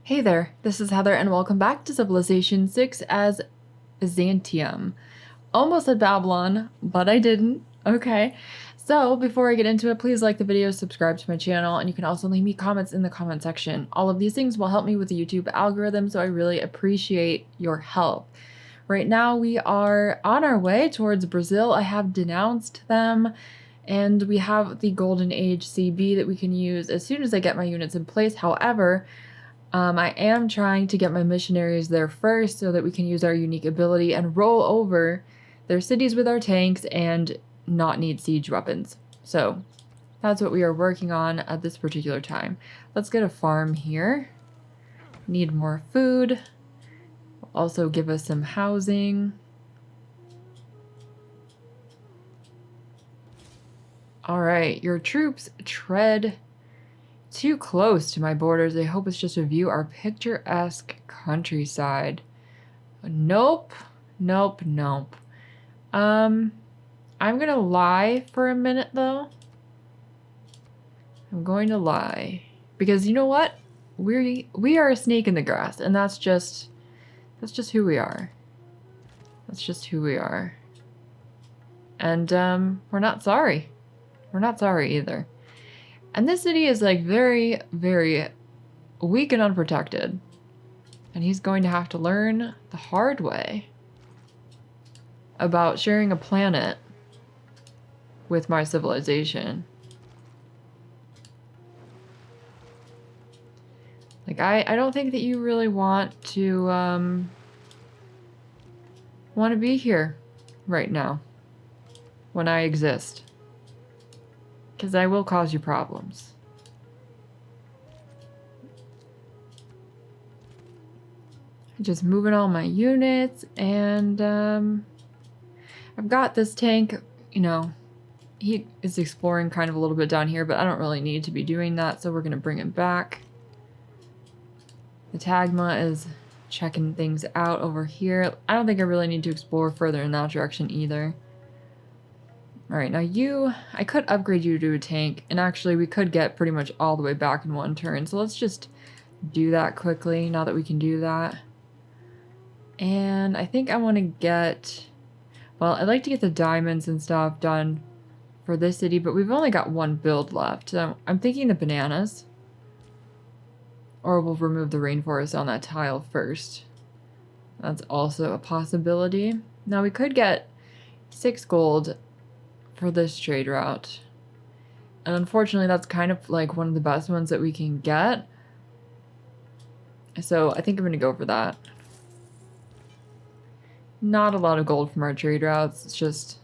Hey there, this is Heather and welcome back to Civilization 6 as Byzantium. Almost said Babylon, but I didn't. Okay. So before I get into it, please like the video, subscribe to my channel, and you can also leave me comments in the comment section. All of these things will help me with the YouTube algorithm, so I really appreciate your help. Right now we are on our way towards Brazil. I have denounced them, and we have the Golden Age CB that we can use as soon as I get my units in place. However, I am trying to get my missionaries there first so that we can use our unique ability and roll over their cities with our tanks and not need siege weapons. So that's what we are working on at this particular time. Let's get a farm here. Need more food. Also give us some housing. All right, your troops tread too close to my borders. I hope it's just to view our picturesque countryside. Nope. Nope. Nope. I'm gonna lie for a minute though. I'm going to lie. Because you know what? We are a snake in the grass, and that's just who we are. That's just who we are. And we're not sorry. We're not sorry either. And this city is like very, very weak and unprotected. And he's going to have to learn the hard way about sharing a planet with my civilization. Like, I don't think that you really want to be here right now when I exist. Because I will cause you problems. Just moving all my units, and I've got this tank, you know, he is exploring kind of a little bit down here, but I don't really need to be doing that, so we're going to bring him back. The Tagma is checking things out over here. I don't think I really need to explore further in that direction either. Alright, now I could upgrade you to a tank, and actually we could get pretty much all the way back in one turn, so let's just do that quickly, now that we can do that. And I think I want to get, well, I'd like to get the diamonds and stuff done for this city, but we've only got one build left, so I'm thinking the bananas. Or we'll remove the rainforest on that tile first. That's also a possibility. Now we could get 6 gold for this trade route, and unfortunately that's kind of like one of the best ones that we can get, so I think I'm gonna go for that. Not a lot of gold from our trade routes. It's just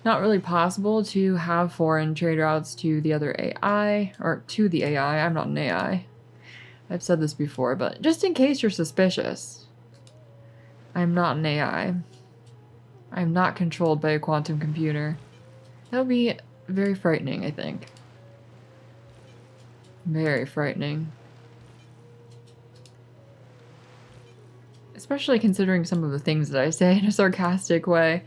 not really possible to have foreign trade routes to the other AI, or to the AI. I'm not an AI. I've said this before, but just in case you're suspicious, I'm not an AI. I'm not controlled by a quantum computer. That would be very frightening, I think. Very frightening. Especially considering some of the things that I say in a sarcastic way.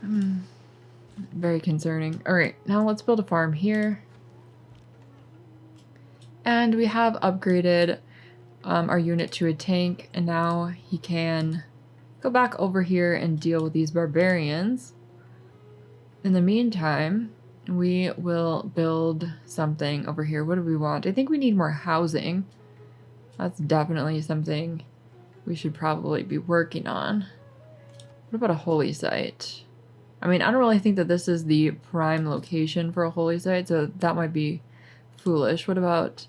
Very concerning. Alright, now let's build a farm here. And we have upgraded our unit to a tank, and now he can go back over here and deal with these barbarians. In the meantime, we will build something over here. What do we want? I think we need more housing. That's definitely something we should probably be working on. What about a holy site? I mean, I don't really think that this is the prime location for a holy site, so that might be foolish. What about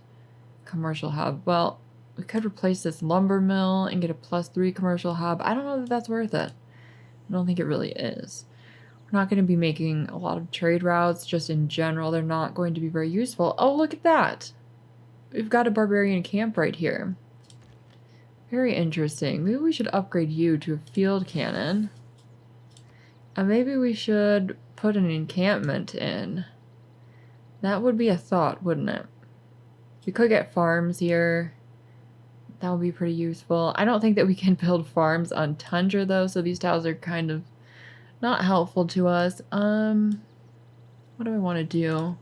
commercial hub? Well, we could replace this lumber mill and get a +3 commercial hub. I don't know that that's worth it. I don't think it really is. We're not going to be making a lot of trade routes, just in general. They're not going to be very useful. Oh, look at that. We've got a barbarian camp right here. Very interesting. Maybe we should upgrade you to a field cannon. And maybe we should put an encampment in. That would be a thought, wouldn't it? We could get farms here. That would be pretty useful. I don't think that we can build farms on Tundra, though, so these tiles are kind of not helpful to us. What do I want to do?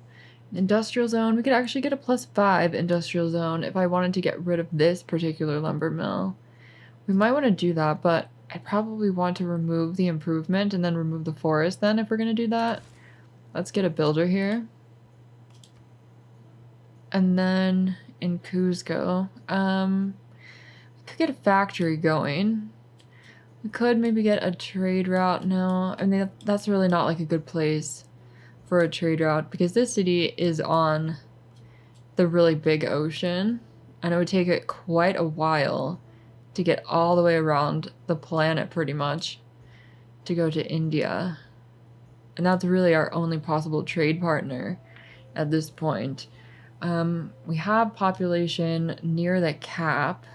Industrial zone. We could actually get a +5 industrial zone if I wanted to get rid of this particular lumber mill. We might want to do that, but I'd probably want to remove the improvement and then remove the forest then if we're going to do that. Let's get a builder here. And then in Cuzco, we could get a factory going. We could maybe get a trade route. No, I mean, that's really not like a good place for a trade route because this city is on the really big ocean and it would take it quite a while to get all the way around the planet pretty much to go to India. And that's really our only possible trade partner at this point. We have population near the cap.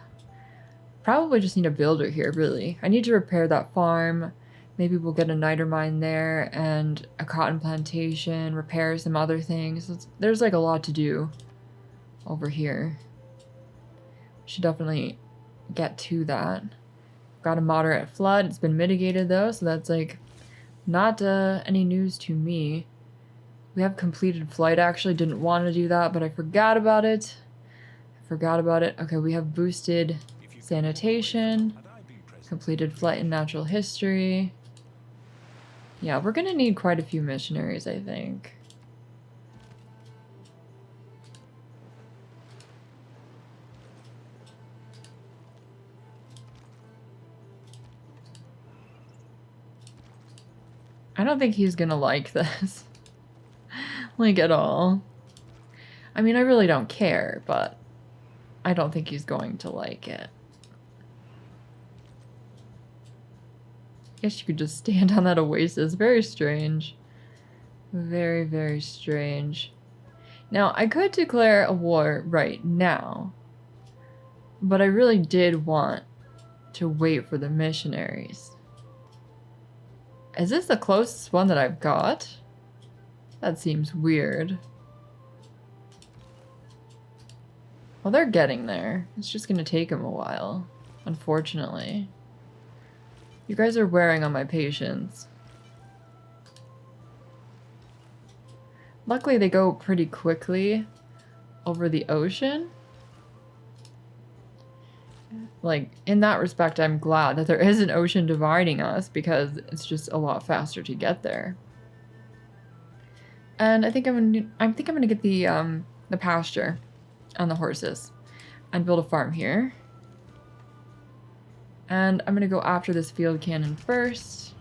Probably just need a builder here, really. I need to repair that farm. Maybe we'll get a niter mine there and a cotton plantation, repair some other things. There's like a lot to do over here. Should definitely get to that. Got a moderate flood. It's been mitigated though, so that's like not any news to me. We have completed flight. I actually didn't want to do that, but I forgot about it. Okay, we have boosted sanitation, completed flight in natural history. Yeah, we're gonna need quite a few missionaries, I think. I don't think he's gonna like this. Like at all. I mean, I really don't care, but I don't think he's going to like it. Guess you could just stand on that oasis. Very strange. Very, very strange. Now, I could declare a war right now, but I really did want to wait for the missionaries. Is this the closest one that I've got? That seems weird. Well, they're getting there. It's just gonna take them a while, unfortunately. You guys are wearing on my patience. Luckily, they go pretty quickly over the ocean. Like, in that respect, I'm glad that there is an ocean dividing us because it's just a lot faster to get there. And I think I'm gonna get the pasture on the horses and build a farm here. And I'm gonna go after this field cannon first.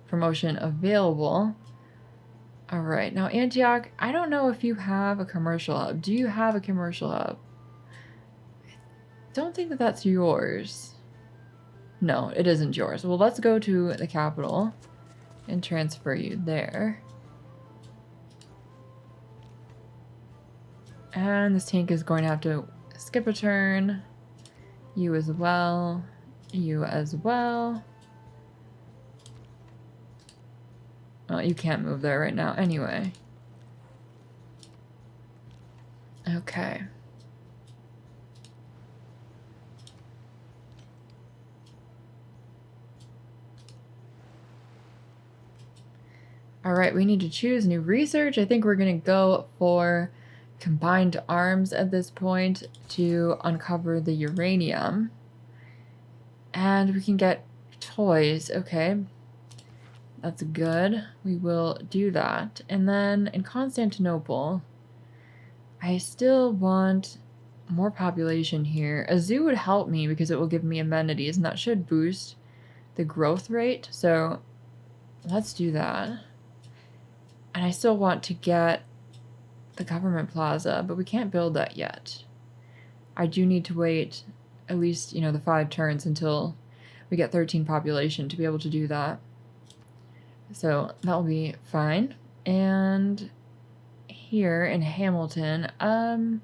Promotion available. Alright, now Antioch, I don't know if you have a commercial hub. Do you have a commercial hub? I don't think that that's yours. No, it isn't yours. Well, let's go to the capital and transfer you there. And this tank is going to have to skip a turn. You as well. You as well. Oh, you can't move there right now anyway. Okay. Alright, we need to choose new research. I think we're going to go for combined arms at this point to uncover the uranium. And we can get toys. Okay. That's good. We will do that. And then in Constantinople, I still want more population here. A zoo would help me because it will give me amenities, and that should boost the growth rate. So let's do that. And I still want to get the government plaza, but we can't build that yet. I do need to wait at least, you know, the 5 turns until we get 13 population to be able to do that. So that'll be fine. And here in Hamilton, I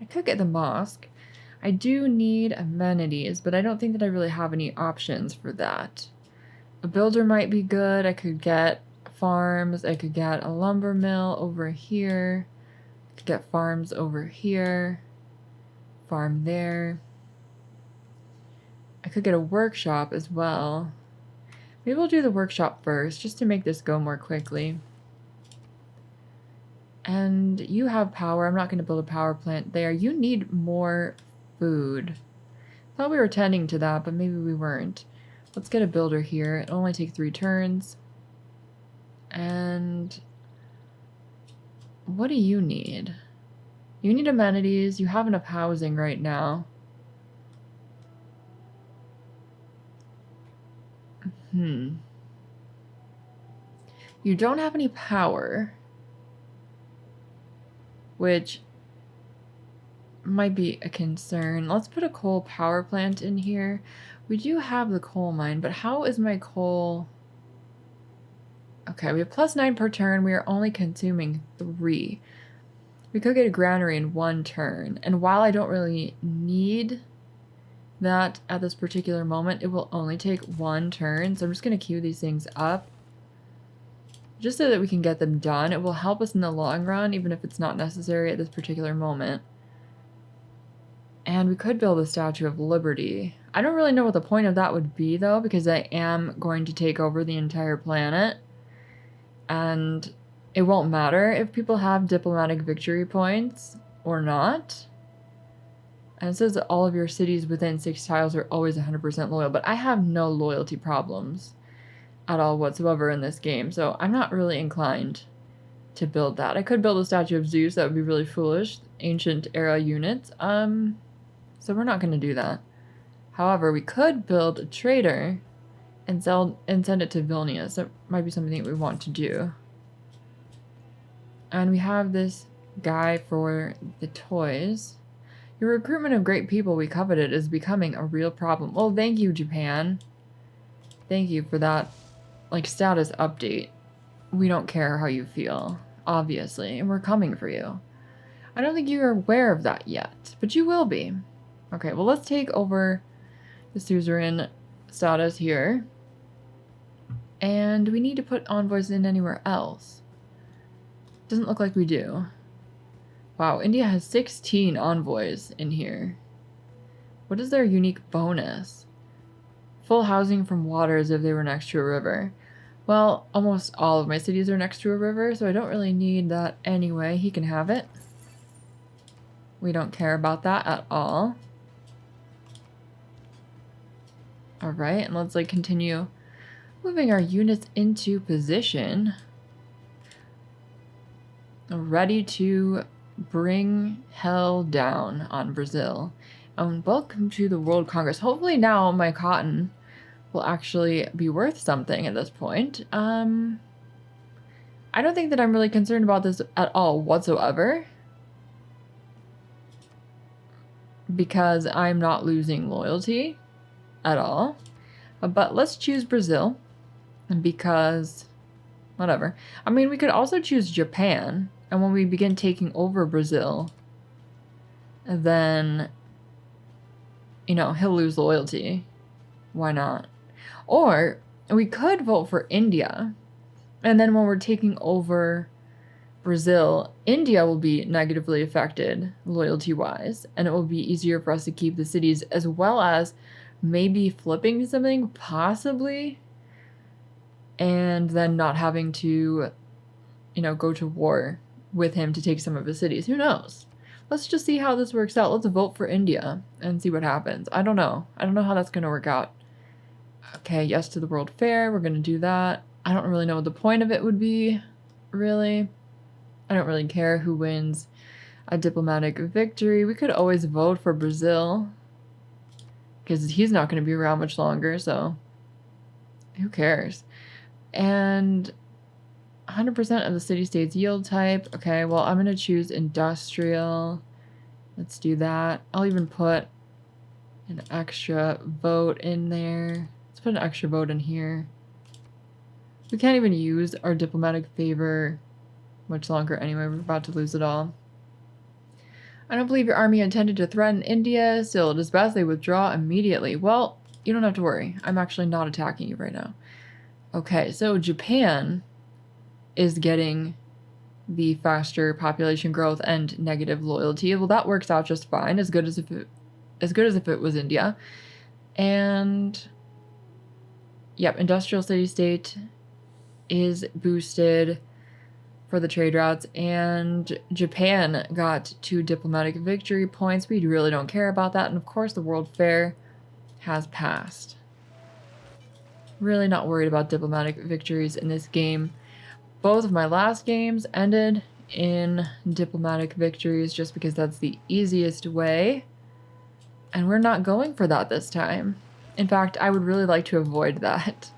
could get the mosque. I do need amenities, but I don't think that I really have any options for that. A builder might be good. I could get farms. I could get a lumber mill over here. I could get farms over here. Farm there. I could get a workshop as well. Maybe we'll do the workshop first, just to make this go more quickly. And you have power. I'm not going to build a power plant there. You need more food. Thought we were tending to that, but maybe we weren't. Let's get a builder here. It'll only take 3 turns. And what do you need? You need amenities. You have enough housing right now. You don't have any power, which might be a concern. Let's put a coal power plant in here. We do have the coal mine, but how is my coal? Okay, we have +9 per turn. We are only consuming 3. We could get a granary in 1 turn. And while I don't really need that at this particular moment, it will only take 1 turn. So I'm just going to queue these things up just so that we can get them done. It will help us in the long run, even if it's not necessary at this particular moment. And we could build a Statue of Liberty. I don't really know what the point of that would be, though, because I am going to take over the entire planet. And it won't matter if people have diplomatic victory points or not. And it says that all of your cities within 6 tiles are always 100% loyal, but I have no loyalty problems at all whatsoever in this game, so I'm not really inclined to build that. I could build a statue of Zeus. That would be really foolish. Ancient era units. So we're not going to do that. However, we could build a trader and send it to Vilnius. That might be something that we want to do. And we have this guy for the toys. Your recruitment of great people we coveted is becoming a real problem. Well, thank you, Japan. Thank you for that, status update. We don't care how you feel, obviously, and we're coming for you. I don't think you're aware of that yet, but you will be. Okay, well, let's take over the suzerain status here. And we need to put envoys in anywhere else. Doesn't look like we do. Wow, India has 16 envoys in here. What is their unique bonus? Full housing from water as if they were next to a river. Well, almost all of my cities are next to a river, so I don't really need that anyway. He can have it. We don't care about that at all. Alright, and let's continue moving our units into position. Ready to bring hell down on Brazil. And welcome to the World Congress. Hopefully now my cotton will actually be worth something at this point. I don't think that I'm really concerned about this at all whatsoever, because I'm not losing loyalty at all. But let's choose Brazil, because whatever. I mean, we could also choose Japan, and when we begin taking over Brazil, then, you know, he'll lose loyalty. Why not? Or we could vote for India, and then when we're taking over Brazil, India will be negatively affected loyalty-wise, and it will be easier for us to keep the cities, as well as maybe flipping something, possibly, and then not having to, you know, go to war with him to take some of his cities. Who knows? Let's just see how this works out. Let's vote for India and see what happens. I don't know. I don't know how that's going to work out. Okay, yes to the World Fair. We're going to do that. I don't really know what the point of it would be, really. I don't really care who wins a diplomatic victory. We could always vote for Brazil, because he's not going to be around much longer, so who cares? And 100% of the city-states yield type. Okay, well, I'm going to choose industrial. Let's do that. I'll even put an extra vote in there. Let's put an extra vote in here. We can't even use our diplomatic favor much longer anyway. We're about to lose it all. I don't believe your army intended to threaten India. Still, it is best they withdraw immediately. Well, you don't have to worry. I'm actually not attacking you right now. Okay, so Japan is getting the faster population growth and negative loyalty. Well, that works out just fine, as good as if it was India. And yep, industrial city-state is boosted. for the trade routes, and Japan got 2 diplomatic victory points. We really don't care about that, and of course the World Fair has passed. Really not worried about diplomatic victories in this game. Both of my last games ended in diplomatic victories just because that's the easiest way, and we're not going for that this time. In fact, I would really like to avoid that.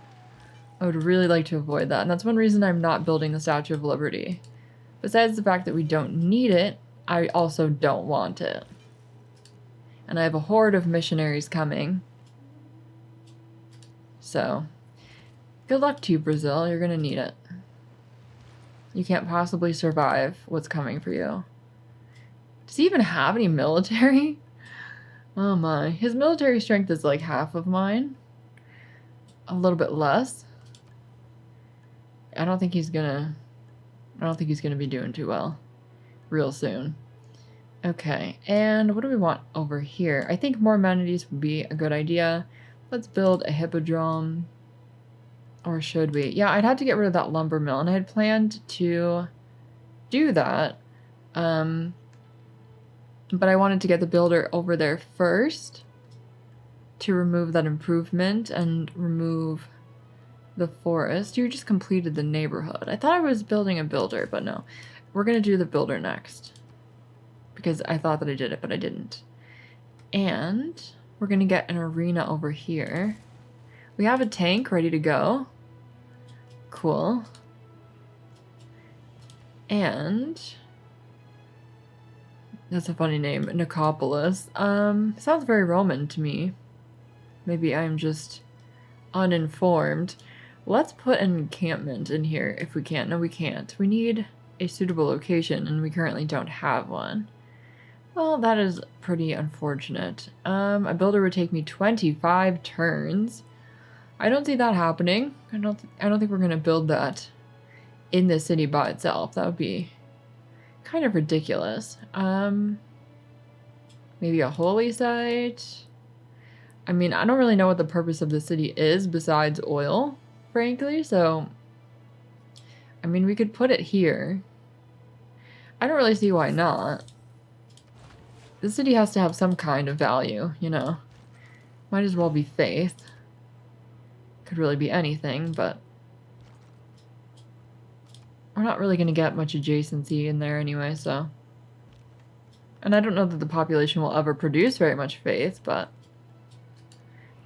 I would really like to avoid that, and that's one reason I'm not building the Statue of Liberty. Besides the fact that we don't need it, I also don't want it. And I have a horde of missionaries coming. So, good luck to you, Brazil. You're gonna need it. You can't possibly survive what's coming for you. Does he even have any military? Oh my. His military strength is like half of mine. A little bit less. I don't think he's gonna be doing too well real soon. Okay, and what do we want over here? I think more amenities would be a good idea. Let's build a hippodrome. Or should we? Yeah, I'd have to get rid of that lumber mill, and I had planned to do that. But I wanted to get the builder over there first to remove that improvement and remove the forest. You just completed the neighborhood. I thought I was building a builder, but no. We're going to do the builder next. Because I thought that I did it, but I didn't. And we're going to get an arena over here. We have a tank ready to go. Cool. And that's a funny name, Nicopolis. Sounds very Roman to me. Maybe I'm just uninformed. Let's put an encampment in here if we can. No, we can't. We need a suitable location, and we currently don't have one. Well, that is pretty unfortunate. A builder would take me 25 turns. I don't see that happening. I don't think we're gonna build that in the city by itself. That would be kind of ridiculous. Maybe a holy site. I mean, I don't really know what the purpose of the city is besides oil, frankly, so I mean, we could put it here. I don't really see why not. The city has to have some kind of value, you know. Might as well be faith. Could really be anything, but we're not really going to get much adjacency in there anyway, so. And I don't know that the population will ever produce very much faith, but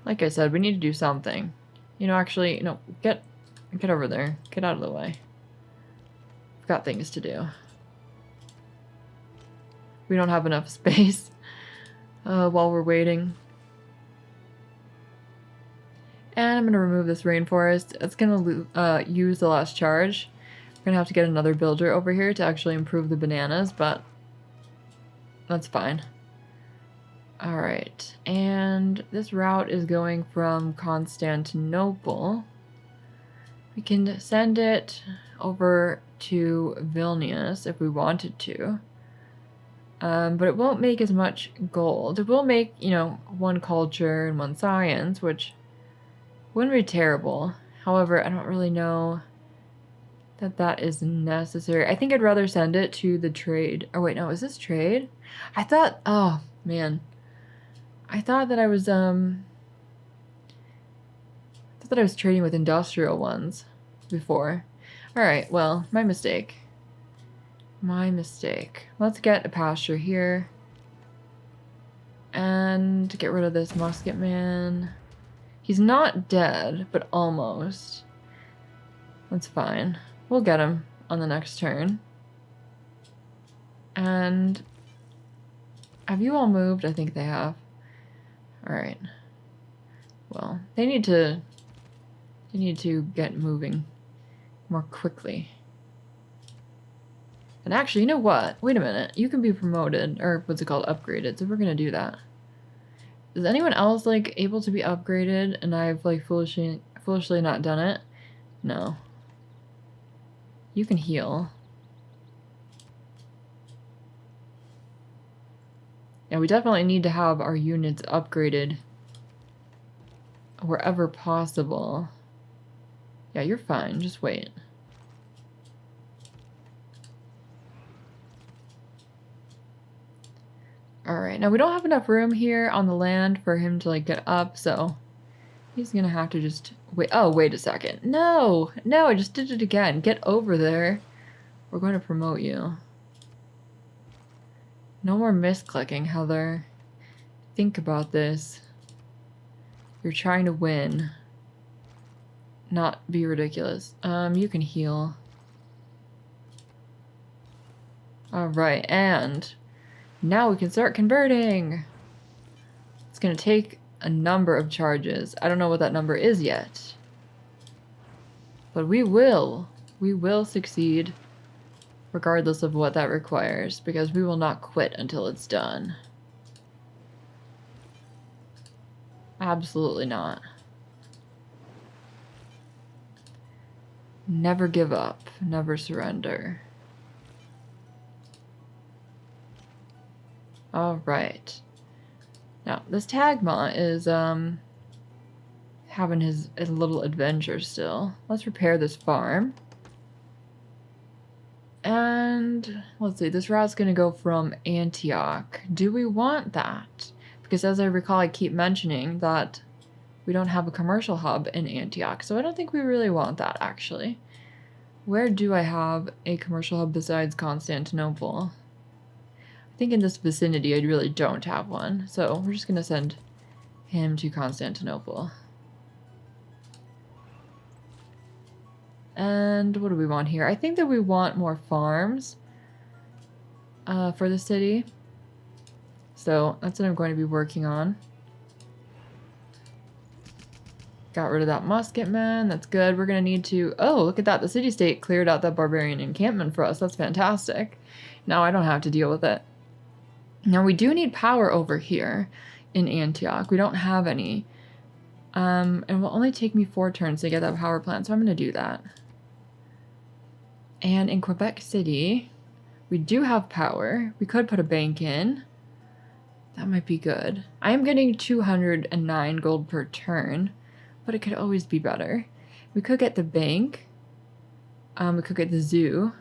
like I said, we need to do something. You know, actually, no, get over there. Get out of the way. We've got things to do. We don't have enough space while we're waiting. And I'm going to remove this rainforest. It's going to use the last charge. We're going to have to get another builder over here to actually improve the bananas, but that's fine. Alright, and this route is going from Constantinople. We can send it over to Vilnius if we wanted to. But it won't make as much gold. It will make, you know, 1 culture and 1 science, which wouldn't be terrible. However, I don't really know that that is necessary. I think I'd rather send it to the trade. Oh wait, no, is this trade? I thought, oh man. I thought that I was trading with industrial ones before. Alright, well, my mistake. My mistake. Let's get a pasture here. And get rid of this musket man. He's not dead, but almost. That's fine. We'll get him on the next turn. And have you all moved? I think they have. Alright. Well, they need to get moving more quickly. And actually, you know what? Wait a minute. You can be promoted, or what's it called? Upgraded. So we're gonna do that. Is anyone else, like, able to be upgraded and I've, like, foolishly not done it? No. You can heal. Yeah, we definitely need to have our units upgraded wherever possible. Yeah, you're fine. Just wait. Alright, now we don't have enough room here on the land for him to like get up, so he's gonna have to just wait. Oh, wait a second. No, no, I just did it again. Get over there. We're going to promote you. No more misclicking, Heather. Think about this. You're trying to win. Not be ridiculous. You can heal. Alright, and now we can start converting. It's gonna take a number of charges. I don't know what that number is yet. But we will. We will succeed regardless of what that requires, because we will not quit until it's done. Absolutely not. Never give up. Never surrender. Alright. Now, this Tagma is, having his little adventure still. Let's repair this farm. And, let's see, this route's gonna go from Antioch. Do we want that? Because as I recall, I keep mentioning that we don't have a commercial hub in Antioch, so I don't think we really want that, actually. Where do I have a commercial hub besides Constantinople? I think in this vicinity I really don't have one, so we're just gonna send him to Constantinople. And what do we want here? I think that we want more farms for the city. So that's what I'm going to be working on. Got rid of that musket man. That's good. We're going to need to... Oh, look at that. The city-state cleared out that barbarian encampment for us. That's fantastic. Now I don't have to deal with it. Now we do need power over here in Antioch. We don't have any. And it will only take me 4 turns to get that power plant, so I'm going to do that. And in Quebec City, we do have power. We could put a bank in. That might be good. I am getting 209 gold per turn, but it could always be better. We could get the bank. We could get the zoo.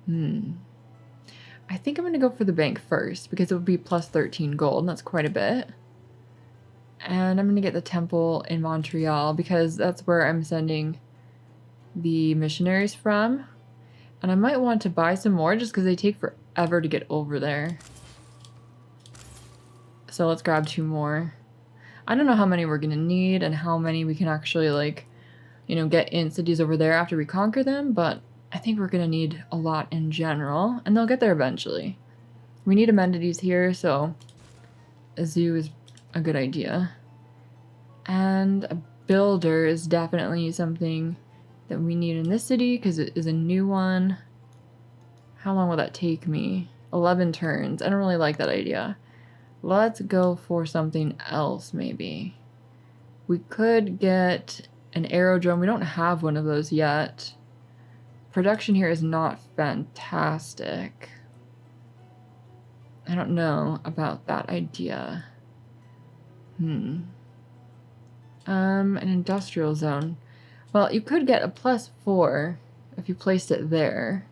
I think I'm going to go for the bank first, because it would be plus 13 gold, and that's quite a bit. And I'm going to get the temple in Montreal, because that's where I'm sending the missionaries from. And I might want to buy some more, just because they take forever to get over there. So let's grab 2 more. I don't know how many we're going to need, and how many we can actually, like, you know, get in cities over there after we conquer them, but I think we're going to need a lot in general, and they'll get there eventually. We need amenities here, so a zoo is a good idea. And a builder is definitely something that we need in this city, because it is a new one. How long will that take me? 11 turns. I don't really like that idea. Let's go for something else, maybe. We could get an aerodrome. We don't have one of those yet. Production here is not fantastic. I don't know about that idea. An industrial zone. Well, you could get a +4 if you placed it there.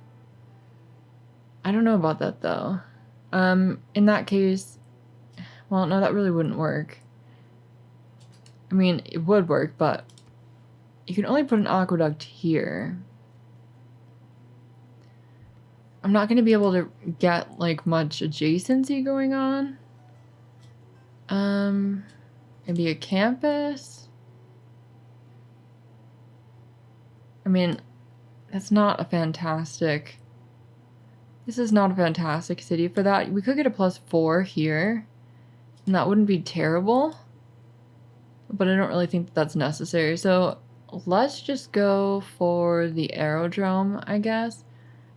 I don't know about that, though. In that case... Well, no, that really wouldn't work. I mean, it would work, but... You can only put an aqueduct here. I'm not going to be able to get, like, much adjacency going on. Maybe a campus? I mean, that's not a fantastic... This is not a fantastic city for that. We could get a +4 here, and that wouldn't be terrible. But I don't really think that that's necessary. So let's just go for the aerodrome, I guess.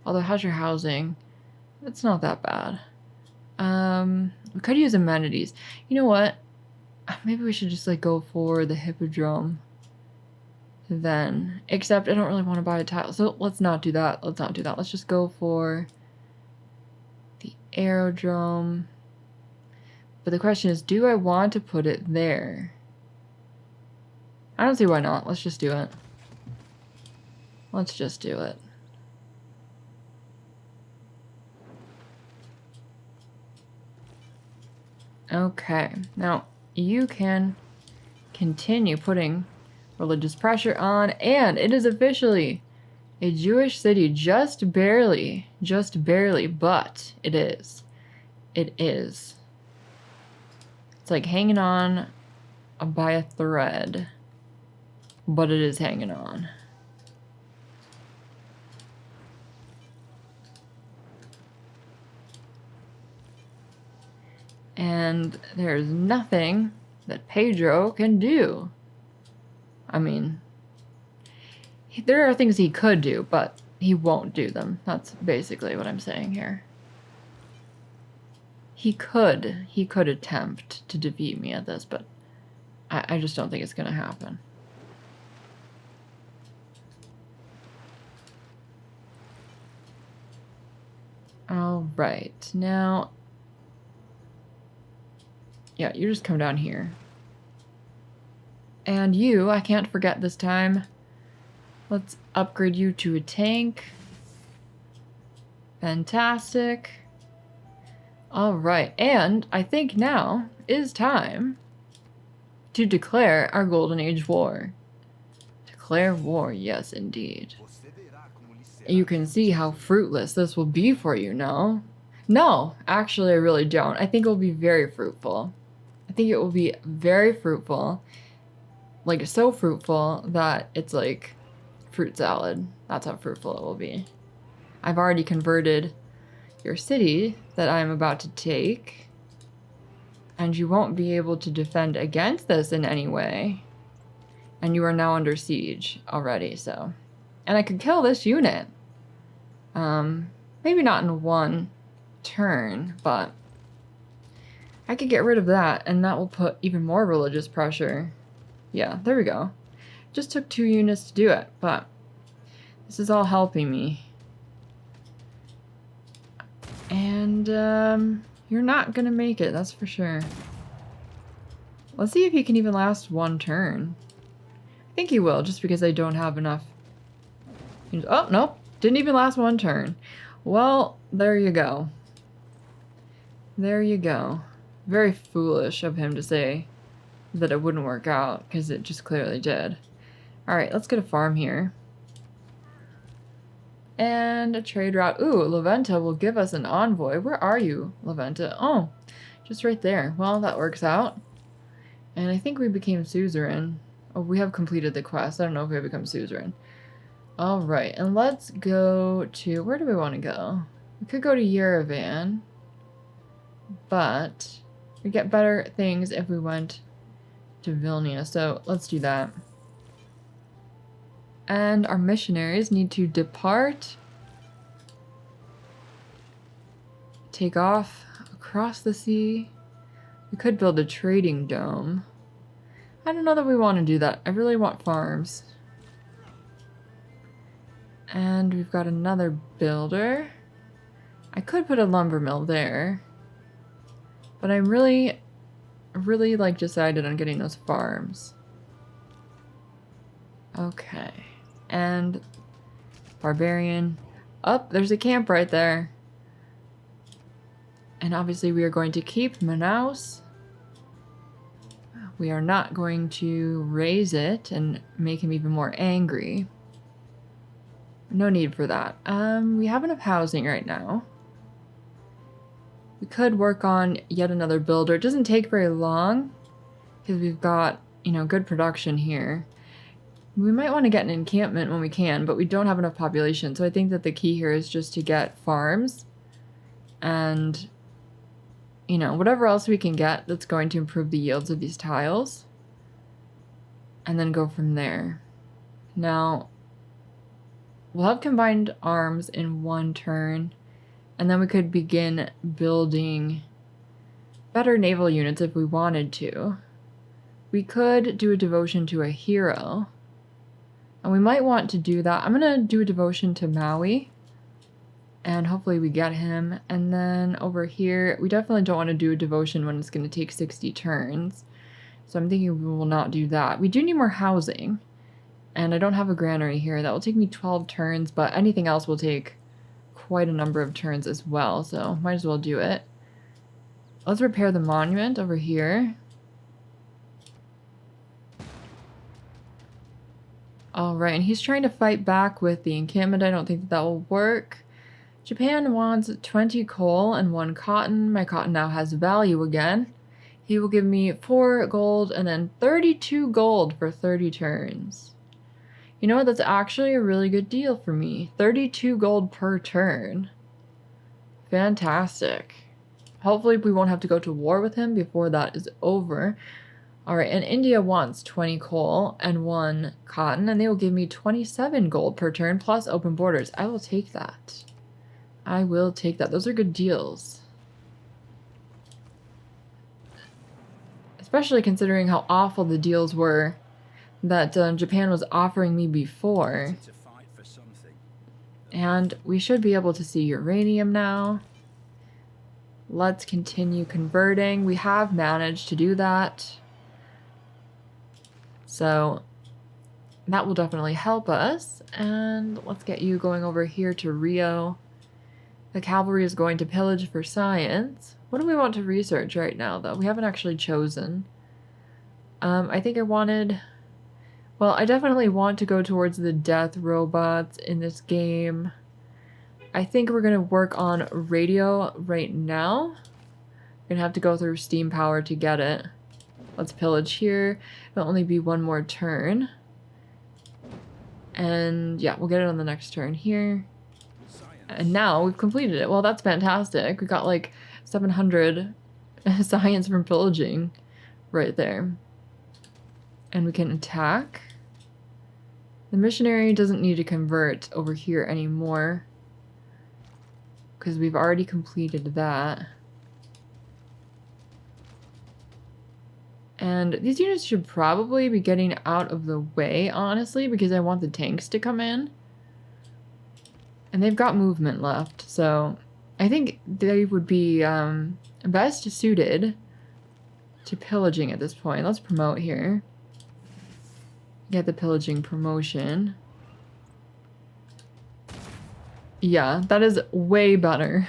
Although, how's your housing? It's not that bad. We could use amenities. You know what? Maybe we should just, like, go for the hippodrome then. Except I don't really want to buy a tile. So let's not do that. Let's not do that. Let's just go for the aerodrome. But the question is, do I want to put it there? I don't see why not. Let's just do it. Let's just do it. Okay, now you can continue putting religious pressure on, and it is officially a Jewish city, just barely, but it is. It is. It's like hanging on by a thread, but it is hanging on. And there's nothing that Pedro can do. I mean, there are things he could do, but he won't do them. That's basically what I'm saying here. He could attempt to defeat me at this, but I just don't think it's gonna happen. All right, now, yeah, you just come down here. And you, I can't forget this time. Let's upgrade you to a tank. Fantastic. All right, and I think now is time to declare our Golden Age war. Declare war, yes, indeed. You can see how fruitless this will be for you, no? No, actually, I really don't. I think it will be very fruitful. I think it will be very fruitful. Like, so fruitful that it's like fruit salad. That's how fruitful it will be. I've already converted your city that I'm about to take, and you won't be able to defend against this in any way. And you are now under siege already, so. And I could kill this unit. Maybe not in one turn, but I could get rid of that, and that will put even more religious pressure. Yeah, there we go. Just took 2 units to do it, but this is all helping me. And, you're not gonna make it, that's for sure. Let's see if he can even last 1 turn. I think he will, just because I don't have enough. Oh, nope. Didn't even last 1 turn. Well, there you go. There you go. Very foolish of him to say that it wouldn't work out, because it just clearly did. Alright, let's get a farm here. And a trade route. Ooh, Laventa will give us an envoy. Where are you, Laventa? Oh, just right there. Well, that works out. And I think we became suzerain. Oh, we have completed the quest. I don't know if we have become suzerain. Alright, and let's go to... Where do we want to go? We could go to Yerevan. But we get better things if we went to Vilnius. So let's do that. And our missionaries need to depart. Take off across the sea. We could build a trading dome. I don't know that we want to do that. I really want farms. And we've got another builder. I could put a lumber mill there. But I'm really like decided on getting those farms. Okay. And barbarian. Oh, there's a camp right there. And obviously we are going to keep Manaus. We are not going to raise it and make him even more angry. No need for that. We have enough housing right now. We could work on yet another builder. It doesn't take very long because we've got, you know, good production here. We might want to get an encampment when we can, but we don't have enough population. So I think that the key here is just to get farms and, you know, whatever else we can get that's going to improve the yields of these tiles. And then go from there. Now, we'll have combined arms in 1 turn. And then we could begin building better naval units if we wanted to. We could do a devotion to a hero. And we might want to do that. I'm going to do a devotion to Maui. And hopefully we get him. And then over here, we definitely don't want to do a devotion when it's going to take 60 turns. So I'm thinking we will not do that. We do need more housing. And I don't have a granary here. That will take me 12 turns, but anything else will take quite a number of turns as well. So might as well do it. let's repair the monument over here. Alright, and he's trying to fight back with the encampment. I don't think that will work. Japan wants 20 coal and 1 cotton. My cotton now has value again. He will give me 4 gold and then 32 gold for 30 turns. You know what? That's actually a really good deal for me. 32 gold per turn. Fantastic. Hopefully we won't have to go to war with him before that is over. Alright, and India wants 20 coal and 1 cotton, and they will give me 27 gold per turn plus open borders. I will take that. I will take that. Those are good deals. Especially considering how awful the deals were that Japan was offering me before. And we should be able to see uranium now. Let's continue converting. We have managed to do that. So that will definitely help us. And let's get you going over here to Rio. The cavalry is going to pillage for science. What do we want to research right now, though? We haven't actually chosen. I think I wanted... Well, I definitely want to go towards the death robots in this game. I think we're going to work on radio right now. We're going to have to go through steam power to get it. Let's pillage here. It'll only be 1 more turn. And yeah, we'll get it on the next turn here. And now we've completed it. Well, that's fantastic. We got like 700 science from pillaging right there. And we can attack. The missionary doesn't need to convert over here anymore, because we've already completed that. And these units should probably be getting out of the way, honestly, because I want the tanks to come in. And they've got movement left, so I think they would be best suited to pillaging at this point. Let's promote here. Get the pillaging promotion. Yeah, that is way better.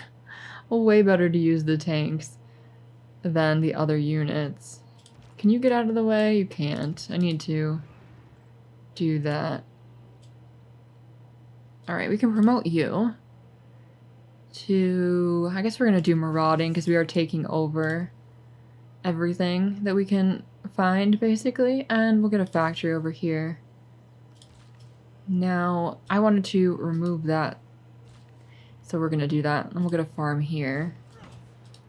Way better to use the tanks than the other units. Can you get out of the way? You can't. I need to do that. Alright, we can promote you to... I guess we're going to do marauding because we are taking over everything that we can find, basically. And we'll get a factory over here. Now, I wanted to remove that. So we're going to do that. And we'll get a farm here,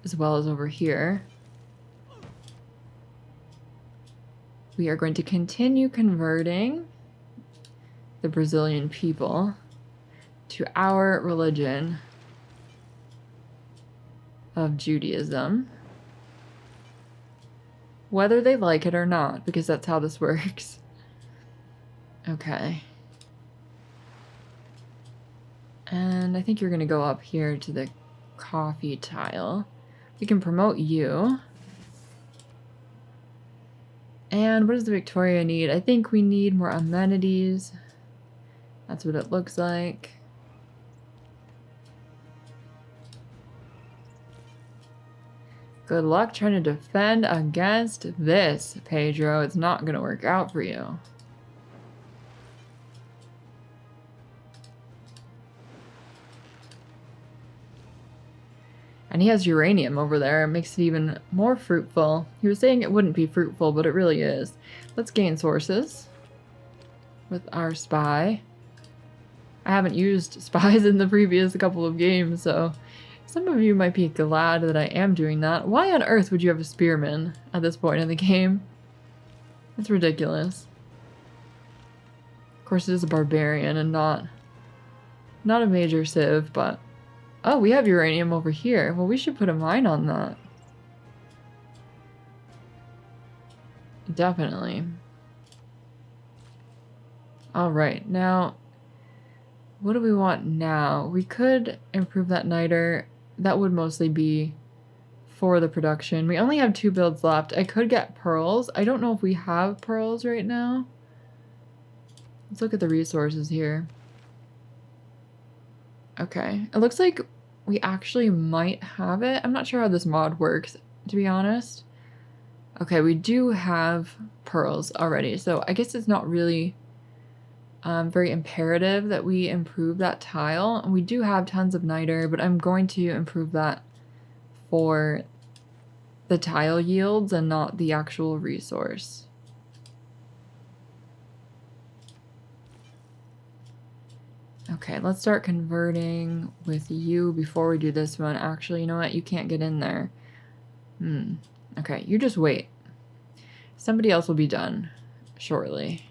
as well as over here. We are going to continue converting the Brazilian people to our religion of Judaism. Whether they like it or not, because that's how this works. Okay. And I think you're going to go up here to the coffee tile. We can promote you. And what does the Victoria need? I think we need more amenities. That's what it looks like. Good luck trying to defend against this, Pedro. It's not going to work out for you. And he has uranium over there. It makes it even more fruitful. He was saying it wouldn't be fruitful, but it really is. Let's gain sources with our spy. I haven't used spies in the previous couple of games, so some of you might be glad that I am doing that. Why on earth would you have a spearman at this point in the game? It's ridiculous. Of course, it is a barbarian and not a major civ, but... Oh, we have uranium over here. Well, we should put a mine on that. Definitely. Alright, now... What do we want now? We could improve that niter. That would mostly be for the production. We only have 2 builds left. I could get pearls. I don't know if we have pearls right now. Let's look at the resources here. Okay. It looks like we actually might have it. I'm not sure how this mod works. to be honest. Okay, we do have pearls already, so I guess it's not really very imperative that we improve that tile. And we do have tons of niter, but I'm going to improve that for the tile yields and not the actual resource. Okay, let's start converting with you before we do this one. Actually, you know what? You can't get in there. Okay, you just wait. Somebody else will be done shortly.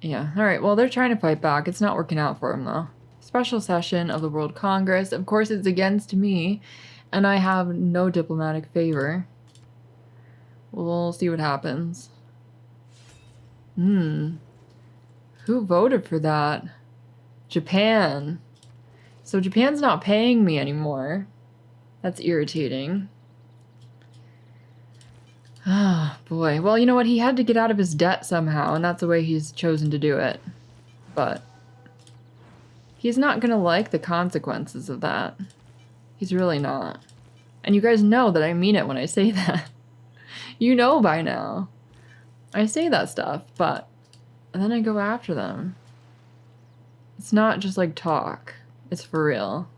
Yeah, alright, well, they're trying to fight back. It's not working out for them, though. Special session of the World Congress. Of course, it's against me, and I have no diplomatic favor. We'll see what happens. Who voted for that? Japan. So Japan's not paying me anymore. That's irritating. Ah, boy. Well, you know what? He had to get out of his debt somehow, and that's the way he's chosen to do it. But he's not gonna like the consequences of that. He's really not. And you guys know that I mean it when I say that. You know by now. I say that stuff, but then I go after them. It's not just like talk. It's for real.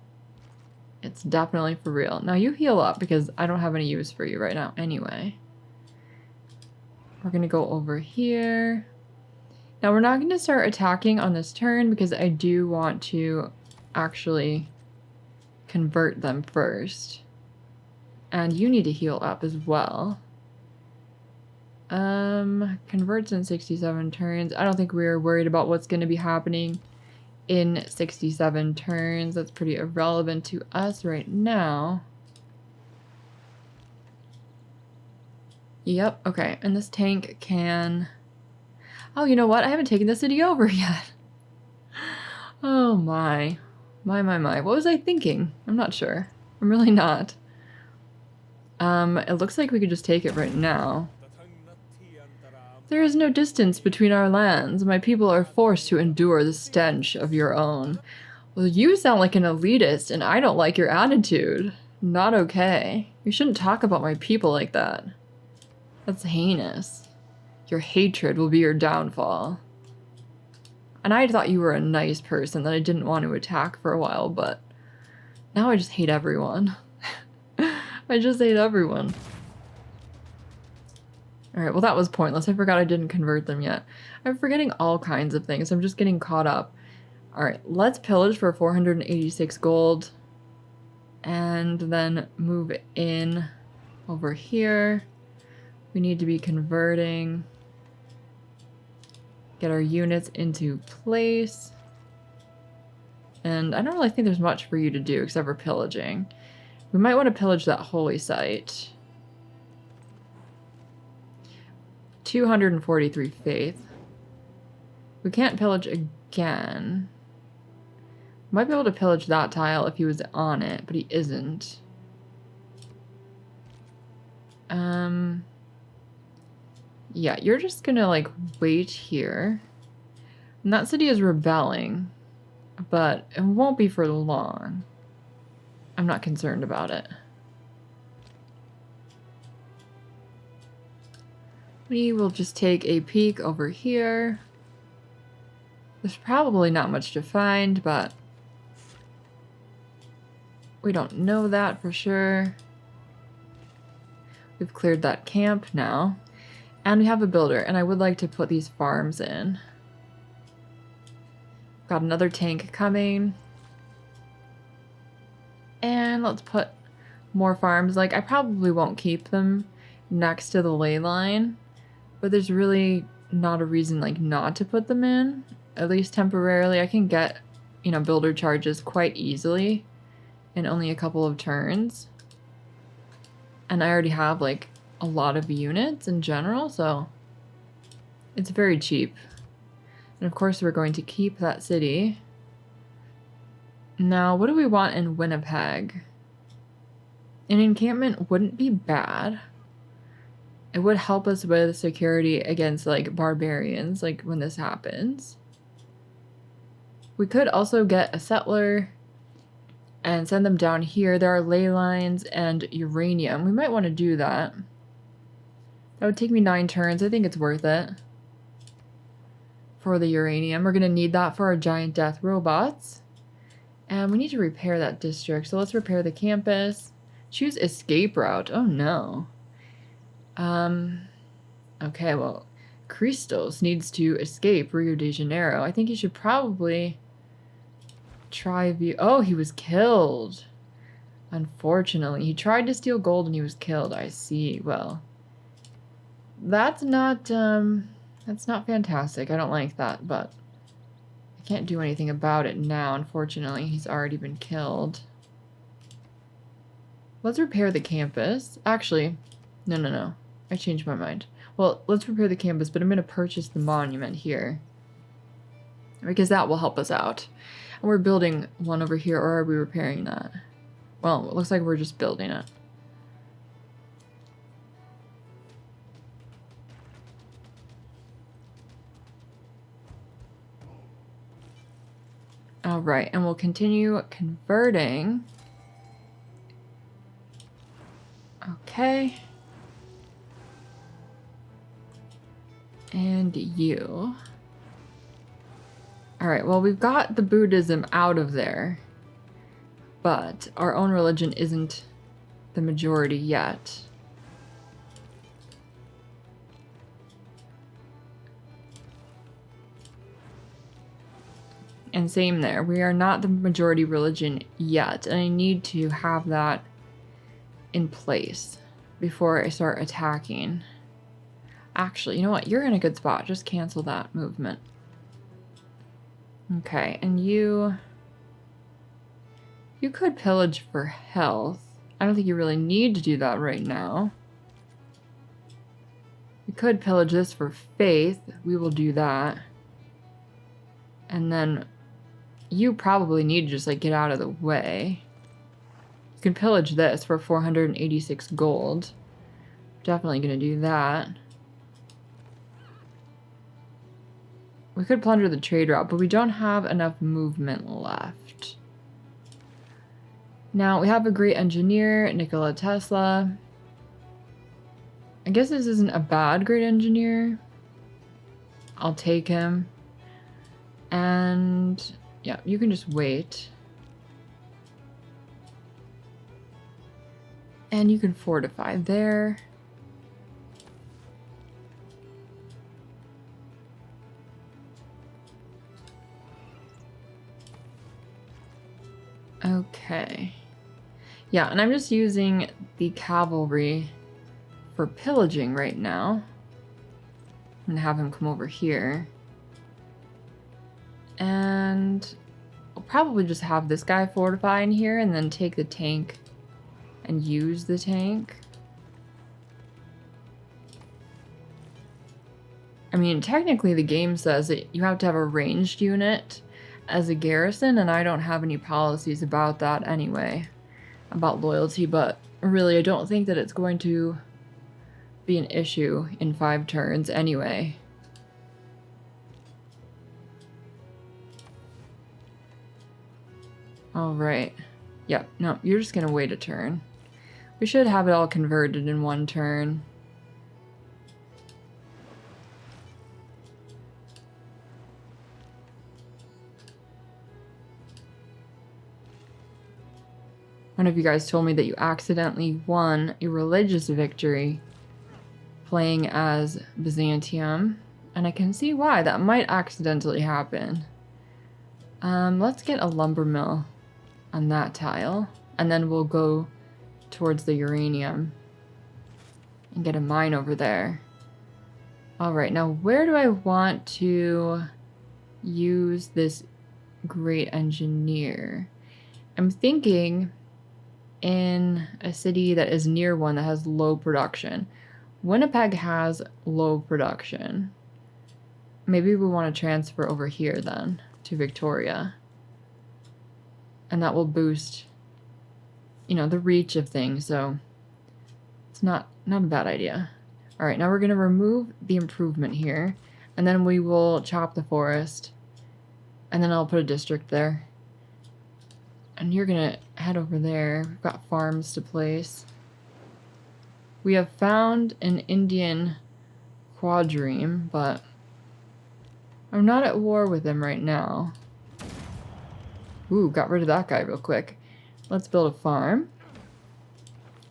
It's definitely for real. Now you heal up because I don't have any use for you right now anyway. We're gonna go over here. Now we're not gonna start attacking on this turn because I do want to actually convert them first. And you need to heal up as well. Converts in 67 turns. I don't think we're worried about what's gonna be happening in 67 turns. That's pretty irrelevant to us right now. Yep, okay. And this tank can... Oh, you know what? I haven't taken the city over yet. Oh my. My. What was I thinking? I'm not sure. I'm really not. It looks like we could just take it right now. There is no distance between our lands. My people are forced to endure the stench of your own. Well, you sound like an elitist, and I don't like your attitude. Not okay. You shouldn't talk about my people like that. That's heinous. Your hatred will be your downfall. And I thought you were a nice person that I didn't want to attack for a while, but now I just hate everyone. I just hate everyone. Alright, well that was pointless. I forgot I didn't convert them yet. I'm forgetting all kinds of things. I'm just getting caught up. Alright, let's pillage for 486 gold. And then move in over here. We need to be converting. Get our units into place. And I don't really think there's much for you to do except for pillaging. We might want to pillage that holy site. 243 faith. We can't pillage again. Might be able to pillage that tile if he was on it, but he isn't. Yeah, you're just gonna like wait here. And that city is rebelling, but it won't be for long. I'm not concerned about it. We will just take a peek over here. There's probably not much to find, but we don't know that for sure. We've cleared that camp now. And we have a builder, and I would like to put these farms in. Got another tank coming. And let's put more farms. Like, I probably won't keep them next to the ley line, but there's really not a reason, like, not to put them in. At least temporarily. I can get, you know, builder charges quite easily in only a couple of turns. And I already have, like, a lot of units in general, so it's very cheap. And of course we're going to keep that city. Now, what do we want in Winnipeg? An encampment wouldn't be bad. It would help us with security against, like, barbarians, like, when this happens. We could also get a settler and send them down here. There are ley lines and uranium. We might want to do that. That would take me 9 turns. I think it's worth it. For the uranium. We're going to need that for our giant death robots. And we need to repair that district. So let's repair the campus. Choose escape route. Oh no. Okay, well, Christos needs to escape Rio de Janeiro. I think he should probably try view. Oh, he was killed. Unfortunately, he tried to steal gold and he was killed. I see. Well, that's not fantastic. I don't like that, but I can't do anything about it now. Unfortunately, he's already been killed. Let's repair the campus. Actually, no. I changed my mind. Well, let's repair the campus, but I'm going to purchase the monument here. Because that will help us out. And we're building one over here, or are we repairing that? Well, it looks like we're just building it. Alright, and we'll continue converting. Okay. And you. Alright, well, we've got the Buddhism out of there. But our own religion isn't the majority yet. And same there. We are not the majority religion yet. And I need to have that in place before I start attacking. Actually, you know what? You're in a good spot. Just cancel that movement. Okay, and you could pillage for health. I don't think you really need to do that right now. You could pillage this for faith. We will do that. And then you probably need to just like get out of the way. You can pillage this for 486 gold. Definitely gonna do that. We could plunder the trade route, but we don't have enough movement left. Now, we have a great engineer, Nikola Tesla. I guess this isn't a bad great engineer. I'll take him. And yeah, you can just wait. And you can fortify there. Okay. Yeah, and I'm just using the cavalry for pillaging right now. I'm gonna have him come over here. And I'll probably just have this guy fortify in here and then take the tank and use the tank. I mean, technically the game says that you have to have a ranged unit as a garrison, and I don't have any policies about that anyway, about loyalty, but really I don't think that it's going to be an issue in 5 turns anyway. Alright. Yep, no, you're just gonna wait a turn. We should have it all converted in 1 turn. One of you guys told me that you accidentally won a religious victory playing as Byzantium, and I can see why that might accidentally happen. Let's get a lumber mill on that tile, and then we'll go towards the uranium and get a mine over there. Alright, now where do I want to use this great engineer? I'm thinking in a city that is near one that has low production. Winnipeg has low production. Maybe we want to transfer over here then to Victoria. And that will boost, you know, the reach of things, so it's not a bad idea. Alright, now we're going to remove the improvement here, and then we will chop the forest, and then I'll put a district there. And you're gonna head over there. We've got farms to place. We have found an Indian quadrime, but I'm not at war with him right now. Ooh, got rid of that guy real quick. Let's build a farm.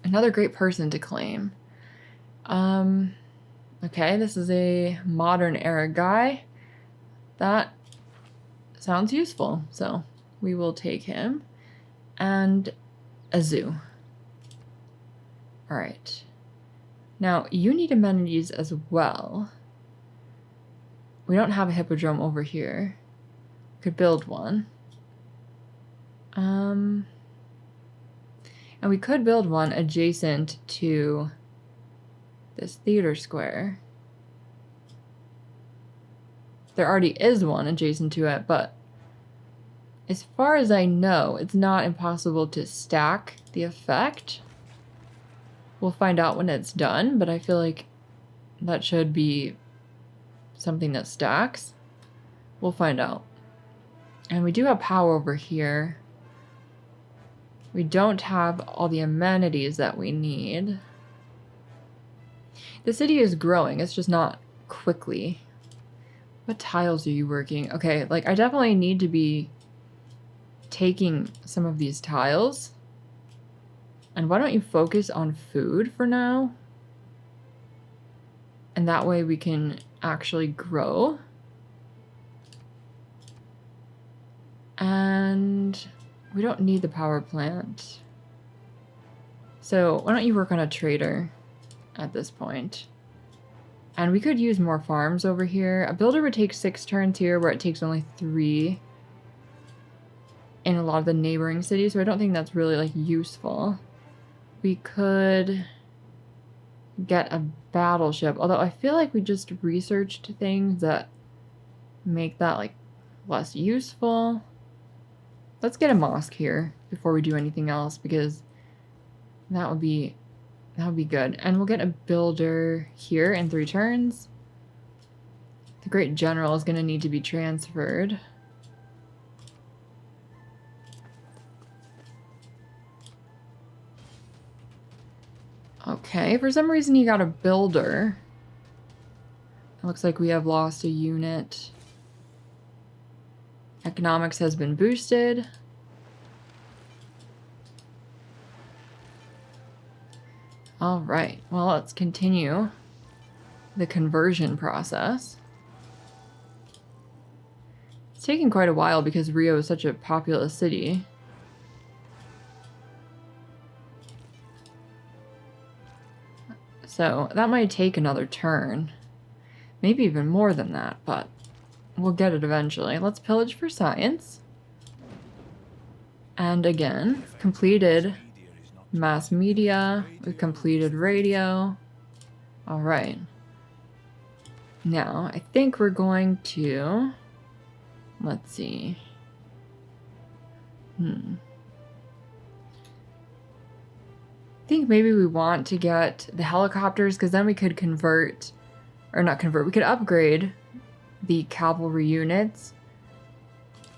Another great person to claim. Okay, this is a modern era guy. That sounds useful, so we will take him. And a zoo. Alright. Now, you need amenities as well. We don't have a hippodrome over here. Could build one. And we could build one adjacent to this theater square. There already is one adjacent to it, but as far as I know, it's not impossible to stack the effect. We'll find out when it's done, but I feel like that should be something that stacks. We'll find out. And we do have power over here. We don't have all the amenities that we need. The city is growing, it's just not quickly. What tiles are you working? Okay, like I definitely need to be taking some of these tiles. And why don't you focus on food for now? And that way we can actually grow. And we don't need the power plant. So why don't you work on a trader at this point? And we could use more farms over here. A builder would take 6 turns here, where it takes only 3 in a lot of the neighboring cities, so I don't think that's really like useful. We could get a battleship, although I feel like we just researched things that make that like less useful. Let's get a mosque here before we do anything else, because that would be good. And we'll get a builder here in 3 turns. The great general is going to need to be transferred. Okay, for some reason he got a builder. It looks like we have lost a unit. Economics has been boosted. Alright, well, let's continue the conversion process. It's taking quite a while because Rio is such a populous city. So that might take another turn. Maybe even more than that, but we'll get it eventually. Let's pillage for science. And again, completed mass media. We've completed radio. Alright. Now, I think we're going to... Let's see. I think maybe we want to get the helicopters, because then we could convert, or not convert, we could upgrade the cavalry units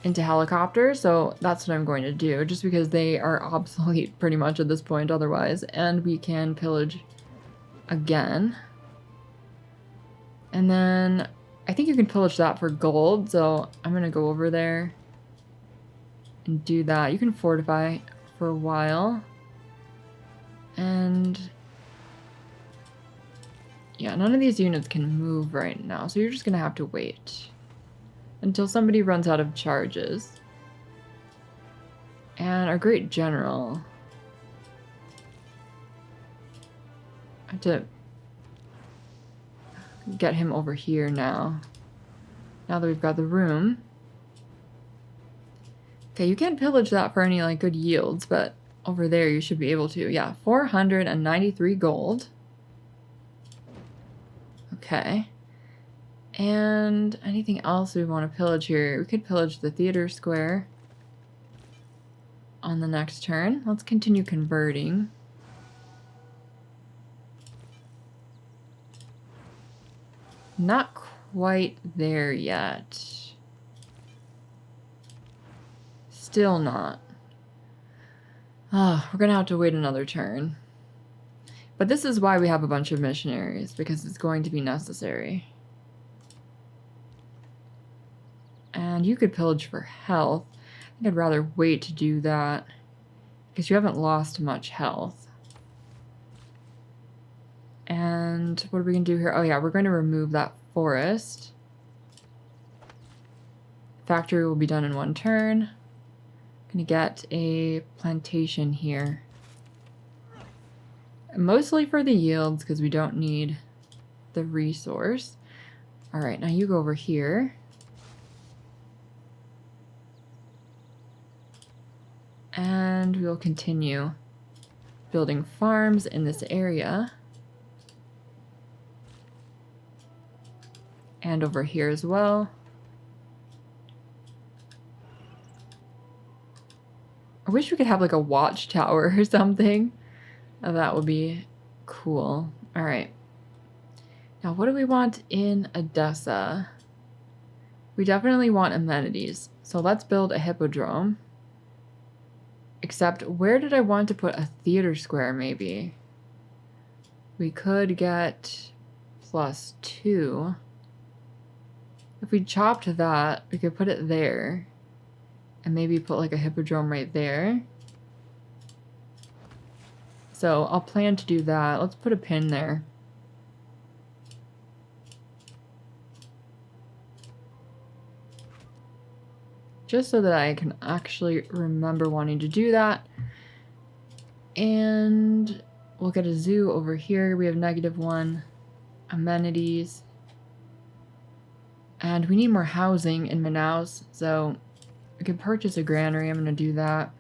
into helicopters. So that's what I'm going to do, just because they are obsolete pretty much at this point otherwise. And we can pillage again. And then I think you can pillage that for gold, so I'm going to go over there and do that. You can fortify for a while. And yeah, none of these units can move right now, so you're just gonna have to wait until somebody runs out of charges. And our great general, I have to get him over here now that we've got the room. Okay, you can't pillage that for any like good yields, but over there you should be able to. Yeah, 493 gold. Okay. And anything else we want to pillage here? We could pillage the theater square on the next turn. Let's continue converting. Not quite there yet. Still not. We're gonna have to wait another turn. But this is why we have a bunch of missionaries, because it's going to be necessary. And you could pillage for health. I think I'd rather wait to do that, because you haven't lost much health. And what are we going to do here? Oh yeah, we're going to remove that forest. Factory will be done in one turn. Going to get a plantation here. Mostly for the yields, because we don't need the resource. Alright, now you go over here. And we'll continue building farms in this area. And over here as well. I wish we could have like a watchtower or something. That would be cool. Alright. Now what do we want in Edessa? We definitely want amenities. So let's build a hippodrome. Except, where did I want to put a theater square, maybe? We could get +2. If we chopped that, we could put it there. And maybe put like a hippodrome right there. So, I'll plan to do that. Let's put a pin there. Just so that I can actually remember wanting to do that. And we'll get a zoo over here. We have -1 amenities. And we need more housing in Manaus, so we could purchase a granary. I'm going to do that.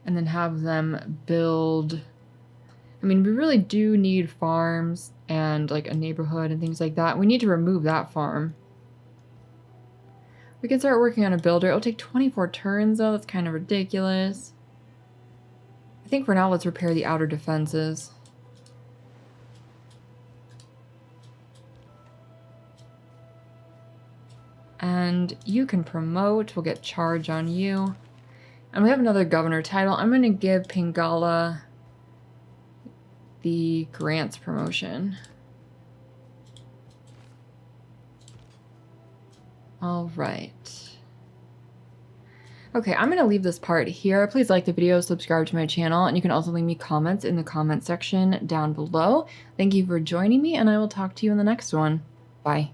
And then have them build... I mean, we really do need farms and like a neighborhood and things like that. We need to remove that farm. We can start working on a builder. It'll take 24 turns, though. That's kind of ridiculous. I think for now, let's repair the outer defenses. And you can promote. We'll get charge on you. And we have another governor title. I'm going to give Pingala the grants promotion. All right. Okay, I'm going to leave this part here. Please like the video, subscribe to my channel, and you can also leave me comments in the comment section down below. Thank you for joining me, and I will talk to you in the next one. Bye.